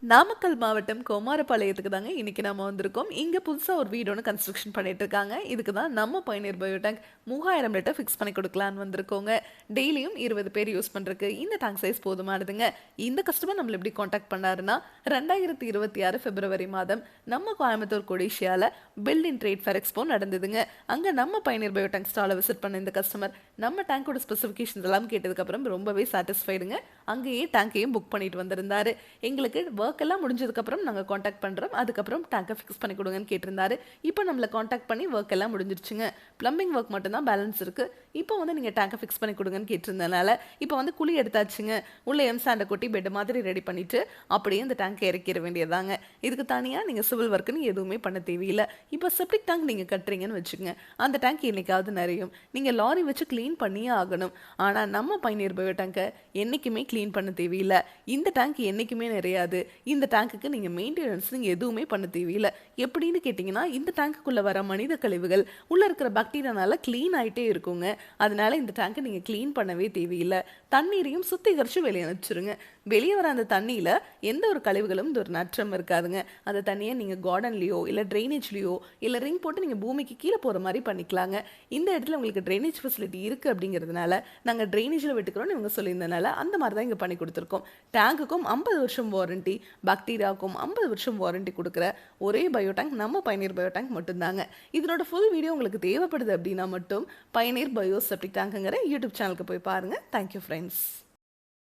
நாமக்கல் மாவட்டம் குமாரபாளையத்துக்கு தாங்க இன்னைக்கு நாம வந்திருக்கோம். இங்க புதுசா ஒரு வீடு ஒன்று கன்ஸ்ட்ரக்ஷன் பண்ணிட்டு இருக்காங்க. இதுக்கு தான் நம்ம பயணியர் பயோ டேங்க் 3000 லிட்டர் ஃபிக்ஸ் பண்ணி கொடுக்கலான்னு வந்திருக்கோங்க. டெய்லியும் 20 பேர் யூஸ் பண்றதுக்கு இந்த டேங்க் சைஸ் போதுமானதுங்க. இந்த கஸ்டமர் நம்மள எப்படி காண்டாக்ட் பண்ணாருன்னா 2026 பிப்ரவரி மாதம் நம்ம கோயம்புத்தூர் கொடிஷியால build in trade fair expo நடந்ததுங்க. அங்க நம்ம பயணியர் பயோ டேங்க் ஸ்டாலை விசிட் பண்ண இந்த கஸ்டமர் நம்ம டேங்கோட ஸ்பெசிஃபிகேஷன்ஸ் எல்லாம் கேட்டதுக்கு அப்புறம் ரொம்பவே சாட்டிஸ்ஃபைடுங்க. அங்கேயே டேங்கையும் புக் பண்ணிட்டு வந்திருந்தாரு. எங்களுக்கு ஒர்க் எல்லாம் முடிஞ்சதுக்கப்புறம் நாங்கள் காண்டாக்ட் பண்ணுறோம், அதுக்கப்புறம் டேங்கை ஃபிக்ஸ் பண்ணி கொடுங்கன்னு கேட்டிருந்தாரு. இப்போ நம்மளை காண்டாக்ட் பண்ணி ஒர்க் எல்லாம் முடிஞ்சிருச்சுங்க. ப்ளம்பிங் ஒர்க் மட்டும்தான் பேலன்ஸ் இருக்குது. இப்போ வந்து நீங்கள் டேங்கை ஃபிக்ஸ் பண்ணி கொடுங்கன்னு கேட்டிருந்தனால இப்போ வந்து குழி எடுத்தாச்சுங்க. உள்ள எம்சாண்டை கொட்டி பெட் மாதிரி ரெடி பண்ணிவிட்டு அப்படியே இந்த டேங்கை இறக்கிற வேண்டியதாங்க. இதுக்கு தனியாக நீங்கள் சிவில் ஒர்க்குன்னு எதுவுமே பண்ண தேவையில்லை. இப்போ செப்டிக் டேங்க் நீங்கள் கட்டுறீங்கன்னு வச்சுக்கோங்க, அந்த டேங்க் என்னைக்காவது நிறையும், நீங்கள் லாரி வச்சு க்ளீன் பண்ணியே ஆகணும். ஆனால் நம்ம பயணியர் பயோ டேங்கை என்றைக்குமே க்ளீன் பண்ண தேவையில்லை. இந்த டேங்க் என்றைக்குமே நிறையாது. இந்த டேங்குக்கு நீங்கள் மெயின்டெனன்ஸ் நீங்கள் எதுவுமே பண்ண தேவையில்லை. எப்படின்னு கேட்டிங்கன்னா, இந்த டேங்குக்குள்ளே வர மனித கழிவுகள் உள்ளே இருக்கிற பாக்டீரியானால க்ளீன் ஆகிட்டே இருக்குங்க. அதனால இந்த டேங்கை நீங்கள் க்ளீன் பண்ணவே தேவையில்லை. தண்ணீரையும் சுத்திகரித்து வெளியே அனுப்பிச்சிருங்க. வெளியே வர அந்த தண்ணியில் எந்த ஒரு கழிவுகளும் ஒரு நற்றம் இருக்காதுங்க. அந்த தண்ணியை நீங்கள் கார்டன்லேயோ இல்லை ட்ரைனேஜ்லேயோ இல்லை ரிங் போட்டு நீங்கள் பூமிக்கு கீழே போகிற மாதிரி பண்ணிக்கலாங்க. இந்த இடத்துல உங்களுக்கு ட்ரைனேஜ் ஃபெசிலிட்டி இருக்குது அப்படிங்கிறதுனால நாங்கள் ட்ரைனேஜில் விட்டுக்கிறோன்னு இவங்க சொல்லியிருந்தனால அந்த மாதிரி தான் இங்கே பண்ணி கொடுத்துருக்கோம். டேங்குக்கும் 50 வருஷம் வாரண்டி, பாக்டீரியாவுக்கும் 50 வருஷம் வாரண்டி கொடுக்குற ஒரே பயோ டேங்க் நம்ம பயணியர் பயோ டேங்க் மட்டும்தாங்க. இதனோட ஃபுல் வீடியோ உங்களுக்கு தேவைப்படுது அப்படின்னா மட்டும் பயணியர் பயோ செப்டிக் டேங்குங்கிற யூடியூப் சேனலுக்கு போய் பாருங்கள். Thank you friends.